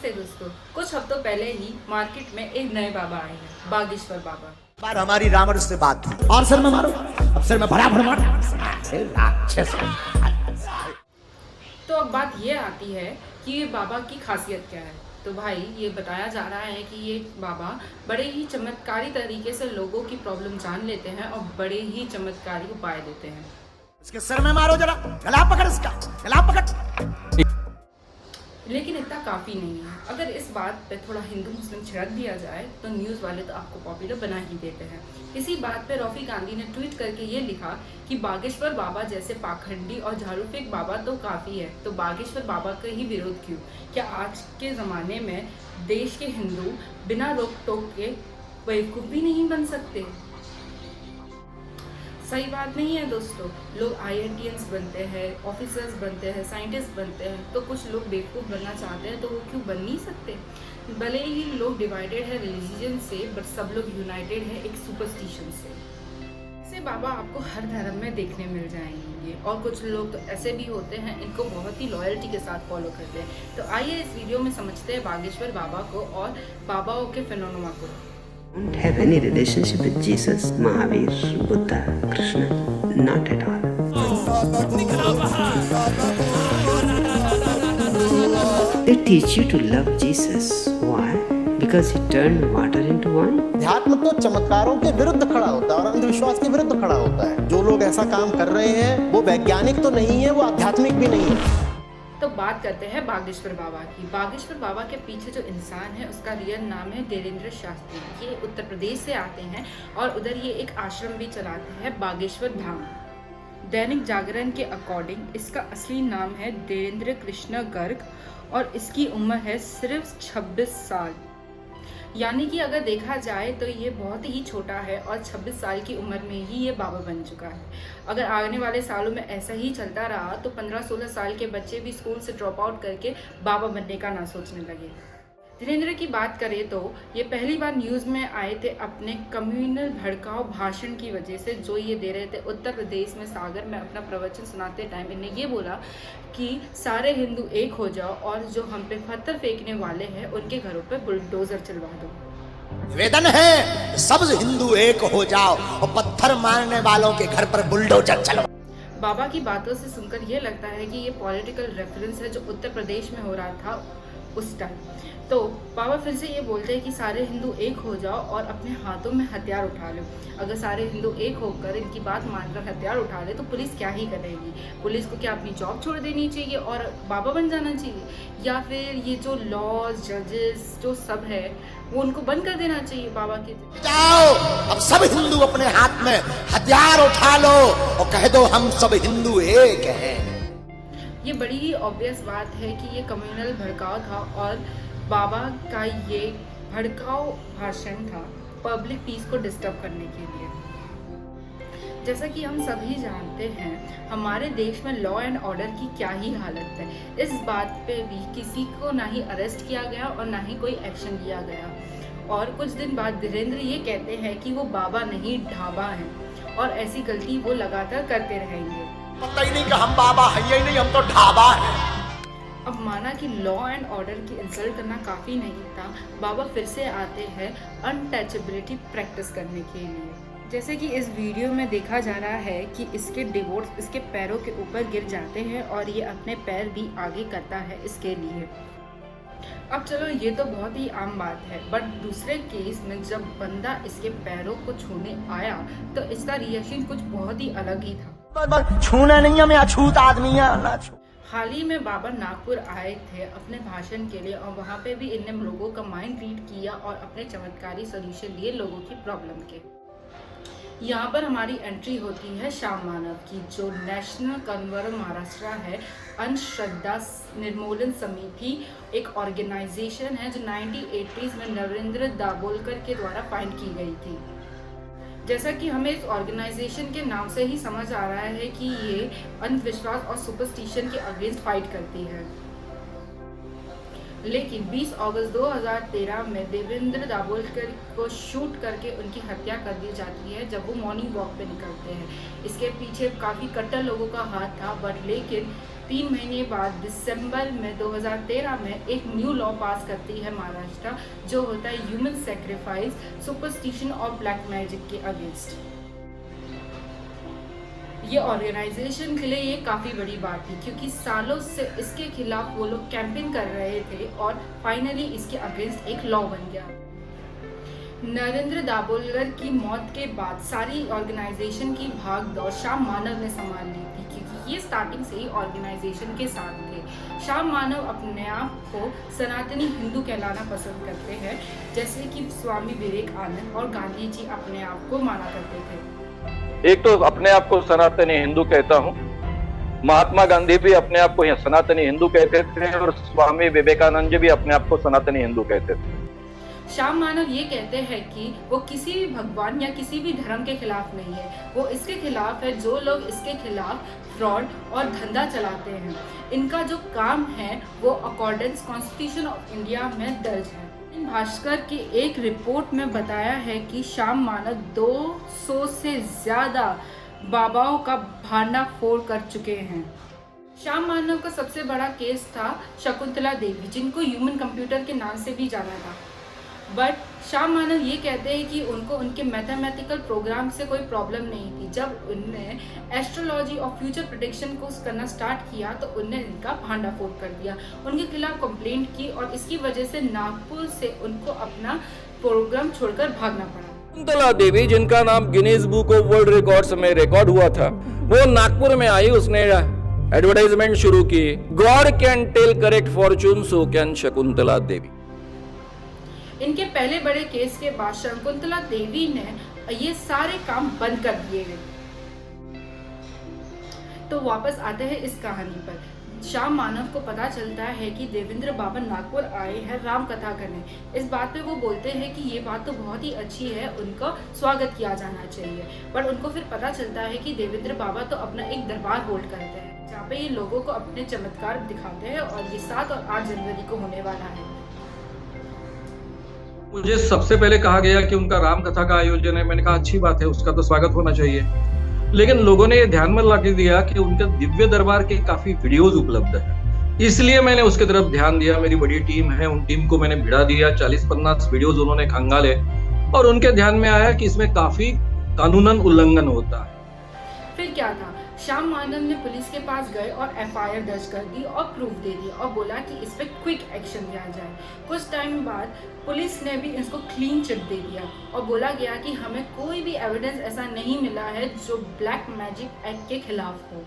नमस्ते दोस्तों। कुछ हफ्तों पहले ही मार्केट में एक नए बाबा आए हैं, बागेश्वर बाबा। बार हमारी रावण से बात हुई और सिर में मारो, अब सिर में बड़ा मार। तो अब बात ये आती है कि ये बाबा की खासियत क्या है। तो भाई ये बताया जा रहा है कि ये बाबा बड़े ही चमत्कारी तरीके से लोगों की प्रॉब्लम जान लेते हैं और बड़े ही चमत्कारी उपाय देते हैं। इसके सिर में मारो जरा, गला पकड़ इसका, गला पकड़। लेकिन इतना काफ़ी नहीं है। अगर इस बात पे थोड़ा हिंदू मुस्लिम छिड़क दिया जाए तो न्यूज़ वाले तो आपको पॉपुलर बना ही देते हैं। इसी बात पे रफ़ी गांधी ने ट्वीट करके ये लिखा कि बागेश्वर बाबा जैसे पाखंडी और झाड़ू फेंक बाबा तो काफ़ी है, तो बागेश्वर बाबा का ही विरोध क्यों? क्या आज के ज़माने में देश के हिंदू बिना रोक टोक के बेवकूफ़ भी नहीं बन सकते? सही बात नहीं है दोस्तों। लोग IITians बनते हैं, ऑफिसर्स बनते हैं, साइंटिस्ट बनते हैं, तो कुछ लोग बेवकूफ़ बनना चाहते हैं तो वो क्यों बन नहीं सकते? भले ही लोग डिवाइडेड है रिलीजन से, बट सब लोग यूनाइटेड है एक सुपरस्टिशन से। ऐसे बाबा आपको हर धर्म में देखने मिल जाएंगे और कुछ लोग तो ऐसे भी होते हैं, इनको बहुत ही लॉयल्टी के साथ फॉलो करते हैं। तो आइए इस वीडियो में समझते हैं बागेश्वर बाबा को और बाबाओं के फिनोमेना को। Don't have any relationship with Jesus, Mahavir, Buddha, Krishna, not at all. They teach you to love Jesus. Why? Because he turned water into wine. अध्यात्म तो चमत्कारों के विरुद्ध खड़ा होता है और अंधविश्वास के विरुद्ध खड़ा होता है। जो लोग ऐसा काम कर रहे हैं वो वैज्ञानिक तो नहीं है, वो आध्यात्मिक भी नहीं है। तो बात करते हैं बागेश्वर बाबा की। बागेश्वर बाबा के पीछे जो इंसान है उसका रियल नाम है देवेंद्र शास्त्री। ये उत्तर प्रदेश से आते हैं और उधर ये एक आश्रम भी चलाते हैं, बागेश्वर धाम। दैनिक जागरण के अकॉर्डिंग इसका असली नाम है देवेंद्र कृष्ण गर्ग और इसकी उम्र है सिर्फ 26 साल। यानी कि अगर देखा जाए तो ये बहुत ही छोटा है और 26 साल की उम्र में ही ये बाबा बन चुका है। अगर आने वाले सालों में ऐसा ही चलता रहा तो 15-16 साल के बच्चे भी स्कूल से ड्रॉप आउट करके बाबा बनने का ना सोचने लगे। धीरेन्द्र की बात करें तो ये पहली बार न्यूज़ में आए थे अपने कम्युनल भड़काऊ भाषण की वजह से, जो ये दे रहे थे उत्तर प्रदेश में सागर में अपना प्रवचन सुनाते टाइम। इन्हें ये बोला कि सारे हिंदू एक हो जाओ और जो हम पे पत्थर फेंकने वाले हैं उनके घरों पे बुलडोजर चलवा दो। निवेदन है सब हिंदू एक हो जाओ और पत्थर मारने वालों के घर पर बुलडोजर चलवाओ। बाबा की बातों से सुनकर ये लगता है कि ये पॉलिटिकल रेफरेंस है जो उत्तर प्रदेश में हो रहा था उस टाइम। तो बाबा फिर से ये बोलते हैं कि सारे हिंदू एक हो जाओ और अपने हाथों में हथियार उठा लो। अगर सारे हिंदू एक होकर इनकी बात मानकर हथियार उठा ले तो पुलिस क्या ही करेगी? पुलिस को क्या अपनी जॉब छोड़ देनी चाहिए और बाबा बन जाना चाहिए? या फिर ये जो लॉज जजेस जो सब है वो उनको बंद कर देना चाहिए बाबा के? जाओ अब सब हिंदू अपने हाथ में हथियार उठा लो और कह दो हम सब हिंदू एक हैं। ये बड़ी ही ऑब्वियस बात है कि ये कम्युनल भड़काव था और बाबा का ये भड़काऊ भाषण था पब्लिक पीस को डिस्टर्ब करने के लिए। जैसा कि हम सभी जानते हैं हमारे देश में लॉ एंड ऑर्डर की क्या ही हालत है। इस बात पे भी किसी को ना ही अरेस्ट किया गया और ना ही कोई एक्शन लिया गया। और कुछ दिन बाद धीरेन्द्र ये कहते हैं कि वो बाबा नहीं ढाबा हैं और ऐसी गलती वो लगातार करते रहेंगे। पता ही नहीं कि हम बाबा हैं ही नहीं, हम तो ढाबा हैं। अब माना कि लॉ एंड ऑर्डर की इंसल्ट करना काफ़ी नहीं था, बाबा फिर से आते हैं अनटचेबिलिटी प्रैक्टिस करने के लिए। जैसे कि इस वीडियो में देखा जा रहा है कि इसके डिवोर्स इसके पैरों के ऊपर गिर जाते हैं और ये अपने पैर भी आगे करता है इसके लिए। अब चलो ये तो बहुत ही आम बात है, बट दूसरे केस में जब बंदा इसके पैरों को छूने आया तो इसका रिएक्शन कुछ बहुत ही अलग ही था। छूना नहीं है, मैं अछूत आदमी है। हाल ही में बाबा नागपुर आए थे अपने भाषण के लिए और वहाँ पे भी इनने लोगों का माइंड रीड किया और अपने चमत्कारी सोल्यूशन दिए लोगों की प्रॉब्लम के। यहाँ पर हमारी एंट्री होती है श्याम मानव की, जो नेशनल कन्वर्ट महाराष्ट्र है अंधश्रद्धा निर्मूलन समिति एक ऑर्गेनाइजेशन है जो 1980s में नरेंद्र दाभोलकर के द्वारा फाइंड की गई थी। जैसा कि हमें इस ऑर्गेनाइजेशन के नाम से ही समझ आ रहा है कि ये अंधविश्वास और सुपरस्टिशन के अगेंस्ट फाइट करती है। लेकिन 20 अगस्त 2013 में देवेंद्र दाभोलकर को शूट करके उनकी हत्या कर दी जाती है जब वो मॉर्निंग वॉक पे निकलते हैं। इसके पीछे काफ़ी कट्टर लोगों का हाथ था, बट लेकिन 3 महीने बाद दिसंबर में 2013 में एक न्यू लॉ पास करती है महाराष्ट्र, जो होता है ह्यूमन सेक्रीफाइस, सुपरस्टिशन और ब्लैक मैजिक के अगेंस्ट। ये ऑर्गेनाइजेशन के लिए ये काफ़ी बड़ी बात थी, क्योंकि सालों से इसके खिलाफ वो लोग कैंपेन कर रहे थे और फाइनली इसके अगेंस्ट एक लॉ बन गया। नरेंद्र दाभोलकर की मौत के बाद सारी ऑर्गेनाइजेशन की भाग दौड़ श्याम मानव ने संभाल ली थी, क्योंकि ये स्टार्टिंग से ही ऑर्गेनाइजेशन के साथ थे। श्याम मानव अपने आप को सनातनी हिंदू कहलाना पसंद करते हैं, जैसे कि स्वामी विवेकानंद और गांधी जी अपने आप को माना करते थे। एक तो अपने आप को सनातनी हिंदू कहता हूँ, महात्मा गांधी भी अपने आप को सनातनी हिंदू कहते थे और स्वामी विवेकानंद जी भी अपने आप को सनातनी हिंदू कहते थे। श्याम मानव ये कहते हैं कि वो किसी भी भगवान या किसी भी धर्म के खिलाफ नहीं है, वो इसके खिलाफ है जो लोग इसके खिलाफ फ्रॉड और धंधा चलाते हैं। इनका जो काम है वो अकॉर्डेंस कॉन्स्टिट्यूशन ऑफ इंडिया में दर्ज है। भास्कर की एक रिपोर्ट में बताया है कि श्याम मानव 200 से ज्यादा बाबाओं का भांडाफोड़ कर चुके हैं। श्याम मानव का सबसे बड़ा केस था शकुंतला देवी, जिनको ह्यूमन कंप्यूटर के नाम से भी जाना था। बट श्याम मानव ये कहते हैं कि उनको उनके मैथमेटिकल प्रोग्राम से कोई प्रॉब्लम नहीं थी। जब उनने एस्ट्रोलॉजी और फ्यूचर प्रेडिक्शन को करना स्टार्ट किया तो उनने इनका भांडाफोड़ कर दिया, उनके खिलाफ कंप्लेंट की और इसकी वजह से नागपुर से उनको अपना प्रोग्राम छोड़कर भागना पड़ा। शकुंतला देवी, जिनका नाम Guinness book of world records में रिकॉर्ड हुआ था, वो नागपुर में आई, उसने एडवर्टाइजमेंट शुरू की, god can tell correct fortune, so can Shakuntala Devi. इनके पहले बड़े केस के बाद शकुंतला देवी ने ये सारे काम बंद कर दिए गए। तो वापस आते हैं इस कहानी पर। श्याम मानव को पता चलता है कि देवेंद्र बाबा नागपुर आए हैं राम कथा करने। इस बात पे वो बोलते हैं कि ये बात तो बहुत ही अच्छी है, उनका स्वागत किया जाना चाहिए। पर उनको फिर पता चलता है कि देवेंद्र बाबा तो अपना एक दरबार होल्ड करते हैं, जहाँ पे ये लोगों को अपने चमत्कार दिखाते हैं, और ये 7 और 8 जनवरी को होने वाला है। मुझे सबसे पहले कहा गया कि उनका राम कथा का आयोजन है। मैंने कहा अच्छी बात है, उसका तो स्वागत होना चाहिए। लेकिन लोगों ने ये ध्यान में ला के दिया कि उनके दिव्य दरबार के काफी वीडियोस उपलब्ध है, इसलिए मैंने उसके तरफ ध्यान दिया। मेरी बड़ी टीम है, उन टीम को मैंने भिड़ा दिया। 40-50 वीडियोस उन्होंने खंगाले और उनके ध्यान में आया कि इसमें काफी कानूनन उल्लंघन होता है। फिर क्या था, श्याम मानव ने पुलिस के पास गए और एफआईआर दर्ज कर दी और प्रूफ दे दिया और बोला कि इस पे क्विक एक्शन लिया जाए। कुछ टाइम बाद पुलिस ने भी इसको क्लीन चिट दे दिया और बोला गया कि हमें कोई भी एविडेंस ऐसा नहीं मिला है जो ब्लैक मैजिक एक्ट के खिलाफ हो।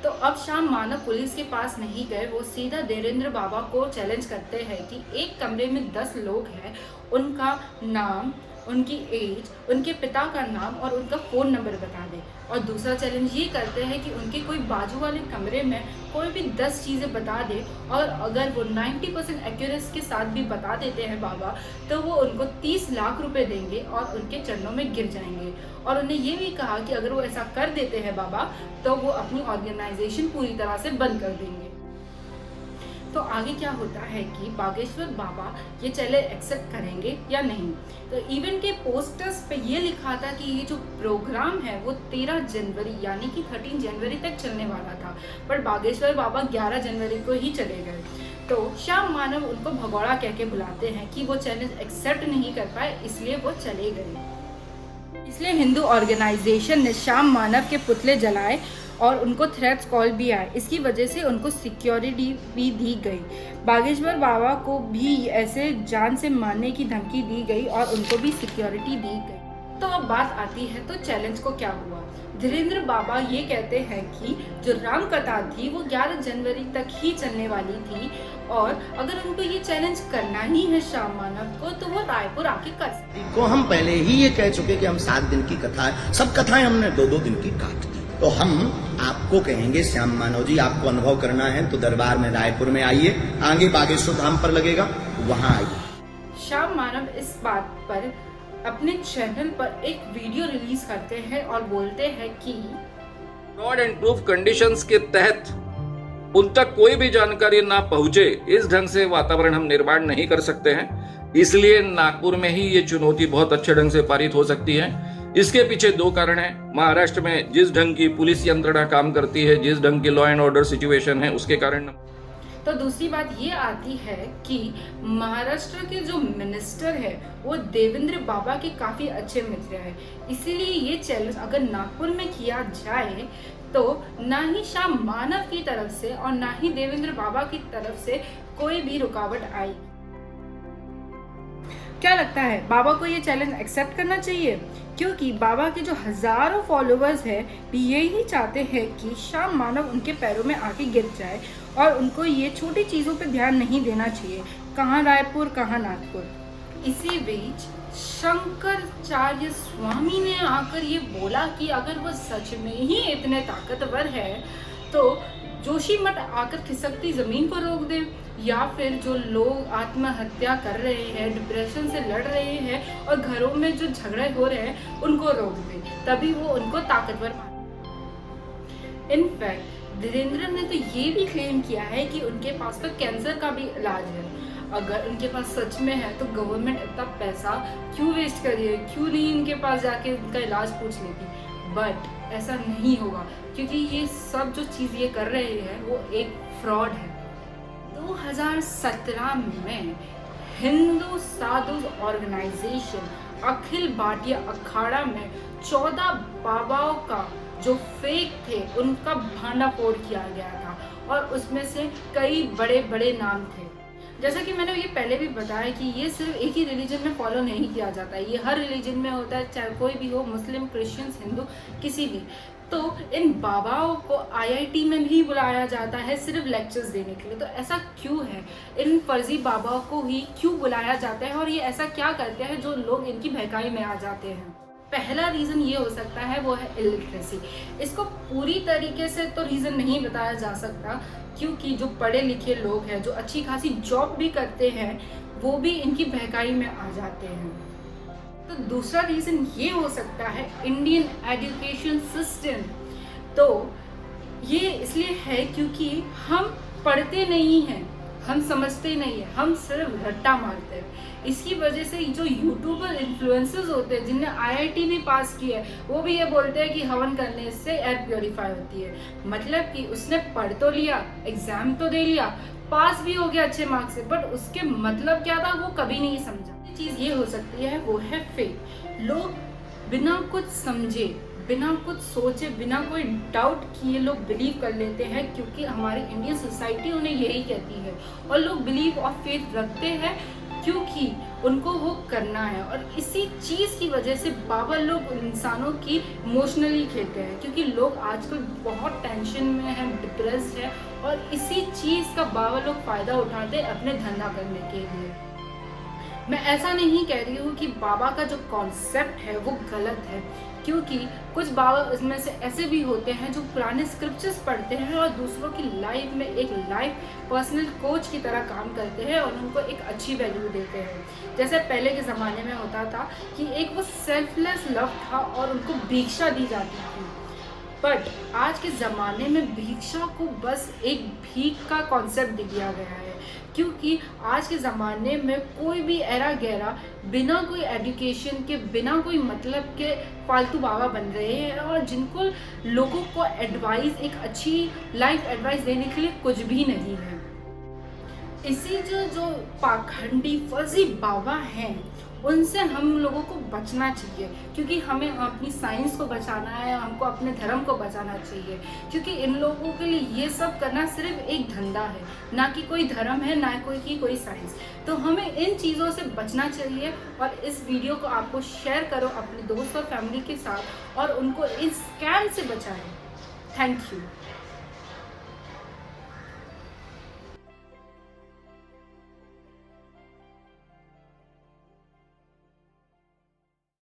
तो अब श्याम मानव पुलिस के पास नहीं गए, वो सीधा देवेंद्र बाबा को चैलेंज करते हैं कि एक कमरे में 10 लोग हैं, उनका नाम, उनकी एज, उनके पिता का नाम और उनका फ़ोन नंबर बता दें। और दूसरा चैलेंज ये करते हैं कि उनके कोई बाजू वाले कमरे में कोई भी 10 चीज़ें बता दे, और अगर वो 90% एक्यूरेसी के साथ भी बता देते हैं बाबा, तो वो उनको 30 लाख रुपए देंगे और उनके चरणों में गिर जाएंगे। और उन्हें ये भी कहा कि अगर वो ऐसा कर देते हैं बाबा, तो वो अपनी ऑर्गेनाइजेशन पूरी तरह से बंद कर देंगे। तो आगे क्या होता है कि बागेश्वर बाबा ये चैलेंज एक्सेप्ट करेंगे या नहीं। तो इवेंट के पोस्टर्स पे ये लिखा था कि ये जो प्रोग्राम है वो 13 जनवरी यानी कि 13 जनवरी तक चलने वाला था, पर बागेश्वर बाबा 11 जनवरी को ही चले गए। तो श्याम मानव उनको भगौड़ा कह के बुलाते हैं कि वो चैलेंज एक्सेप्ट नहीं कर पाए, इसलिए वो चले गए। इसलिए हिंदू ऑर्गेनाइजेशन ने श्याम मानव के पुतले जलाए और उनको थ्रेट्स कॉल भी आए। इसकी वजह से उनको सिक्योरिटी भी दी गई। बागेश्वर बाबा को भी ऐसे जान से मारने की धमकी दी गई और उनको भी सिक्योरिटी दी गई। तो अब बात आती है तो चैलेंज को क्या हुआ। धीरेन्द्र बाबा ये कहते हैं कि जो राम कथा थी वो 11 जनवरी तक ही चलने वाली थी, और अगर उनको ये चैलेंज करना ही है श्याम मानव को, तो वो रायपुर आके कर सकते। को हम पहले ही ये कह चुके कि हम 7 दिन की कथा है, सब कथाएं हमने 2-2 दिन की काट दी। तो हम आपको कहेंगे श्याम मानव जी, आपको अनुभव करना है तो दरबार में रायपुर में आइए, आगे बागेश्वर धाम पर लगेगा, वहां आइए। श्याम मानव इस बात पर अपने चैनल पर एक वीडियो रिलीज करते हैं और बोलते हैं कि फ्रॉड एंड प्रूफ कंडीशंस के तहत उन तक कोई भी जानकारी ना पहुंचे, इस ढंग से वातावरण हम निर्माण नहीं कर सकते हैं। इसलिए नागपुर में ही ये चुनौती बहुत अच्छे ढंग से पारित हो सकती है। इसके पीछे दो कारण हैं। महाराष्ट्र में जिस ढंग की पुलिस यंत्रणा काम करती है, जिस ढंग की लॉ एंड ऑर्डर सिचुएशन है, उसके कारण। तो दूसरी बात ये आती है कि महाराष्ट्र के जो मिनिस्टर है वो देवेंद्र बाबा के काफी अच्छे मित्र हैं, इसीलिए ये चैलेंज अगर नागपुर में किया जाए तो ना ही श्याम मानव की तरफ से और ना ही देवेंद्र बाबा की तरफ से कोई भी रुकावट आई। क्या लगता है, बाबा को ये चैलेंज एक्सेप्ट करना चाहिए? क्योंकि बाबा के जो हजारों फॉलोअर्स हैं यही चाहते हैं कि श्याम मानव उनके पैरों में आके गिर जाए और उनको ये छोटी चीज़ों पे ध्यान नहीं देना चाहिए, कहाँ रायपुर कहाँ नागपुर। इसी बीच शंकराचार्य स्वामी ने आकर ये बोला कि अगर वो सच में ही इतने ताकतवर है तो जोशीमठ आकर खिसकती जमीन को रोक दे, या फिर जो लोग आत्महत्या कर रहे हैं, डिप्रेशन से लड़ रहे हैं और घरों में जो झगड़े हो रहे हैं उनको रोक दे, तभी वो उनको ताकतवर माने। इनफैक्ट धीरेन्द्र ने तो ये भी क्लेम किया है कि उनके पास तो कैंसर का भी इलाज है। अगर उनके पास सच में है तो गवर्नमेंट इतना पैसा क्यों वेस्ट कर रही है, क्यों नहीं इनके पास जाके उनका इलाज पूछ लेती। बट ऐसा नहीं होगा, क्योंकि ये सब जो चीज़ ये कर रहे हैं वो एक फ्रॉड है। 2017 में हिंदू साधु ऑर्गेनाइजेशन अखिल भारतीय अखाड़ा में 14 बाबाओं का जो फेक थे उनका भांडाफोड़ किया गया था और उसमें से कई बड़े बड़े नाम थे। जैसा कि मैंने ये पहले भी बताया कि ये सिर्फ एक ही रिलीजन में फॉलो नहीं किया जाता है, ये हर रिलीजन में होता है, चाहे कोई भी हो, मुस्लिम, क्रिश्चियंस, हिंदू, किसी भी। तो इन बाबाओं को IIT में भी बुलाया जाता है सिर्फ लेक्चर्स देने के लिए। तो ऐसा क्यों है, इन फर्जी बाबाओं को ही क्यों बुलाया जाता है और ये ऐसा क्या करते हैं जो लोग इनकी बहकाई में आ जाते हैं? पहला रीज़न ये हो सकता है वो है इलिटरेसी। इसको पूरी तरीके से तो रीज़न नहीं बताया जा सकता, क्योंकि जो पढ़े लिखे लोग हैं, जो अच्छी खासी जॉब भी करते हैं, वो भी इनकी बहकाई में आ जाते हैं। तो दूसरा रीज़न ये हो सकता है इंडियन एजुकेशन सिस्टम। तो ये इसलिए है क्योंकि हम पढ़ते नहीं हैं, हम समझते नहीं हैं, हम सिर्फ रट्टा मारते हैं। इसकी वजह से जो यूट्यूबर इन्फ्लुएंसर्स होते हैं जिनने IIT भी पास किया है, वो भी ये बोलते हैं कि हवन करने से एयर प्योरीफाई होती है। मतलब कि उसने पढ़ तो लिया, एग्जाम तो दे लिया, पास भी हो गया अच्छे मार्क्स से, बट उसके मतलब क्या था वो कभी नहीं समझा। चीज़ ये हो सकती है वो है फेक। लोग बिना कुछ समझे, बिना कुछ सोचे, बिना कोई डाउट किए लोग बिलीव कर लेते हैं, क्योंकि हमारी इंडियन सोसाइटी उन्हें यही कहती है। और लोग बिलीव और फेथ रखते हैं क्योंकि उनको वो करना है। और इसी चीज़ की वजह से बाबा लोग इंसानों की इमोशनली खेलते हैं, क्योंकि लोग आजकल बहुत टेंशन में हैं, डिप्रेस्ड है, और इसी चीज़ का बाबा लोग फ़ायदा उठाते हैं अपने धंधा करने के लिए। मैं ऐसा नहीं कह रही हूँ कि बाबा का जो कॉन्सेप्ट है वो गलत है, क्योंकि कुछ बाबा इसमें से ऐसे भी होते हैं जो पुराने स्क्रिप्चर्स पढ़ते हैं और दूसरों की लाइफ में एक लाइफ पर्सनल कोच की तरह काम करते हैं और उनको एक अच्छी वैल्यू देते हैं। जैसे पहले के ज़माने में होता था कि एक वो सेल्फलेस लव था और उनको भिक्षा दी जाती थी, बट आज के ज़माने में भिक्षा को बस एक भीख का कॉन्सेप्ट दे दिया गया है, क्योंकि आज के ज़माने में कोई भी एरा गहरा बिना कोई एजुकेशन के, बिना कोई मतलब के फालतू बाबा बन रहे हैं, और जिनको लोगों को एडवाइस, एक अच्छी लाइफ एडवाइस देने के लिए कुछ भी नहीं है। इसी जो पाखंडी फर्जी बाबा हैं उनसे हम लोगों को बचना चाहिए, क्योंकि हमें अपनी साइंस को बचाना है, हमको अपने धर्म को बचाना चाहिए, क्योंकि इन लोगों के लिए ये सब करना सिर्फ एक धंधा है, ना कि कोई धर्म है, ना कोई साइंस। तो हमें इन चीज़ों से बचना चाहिए। और इस वीडियो को आपको शेयर करो अपने दोस्त और फैमिली के साथ और उनको इस स्कैम से बचाएं। Thank you.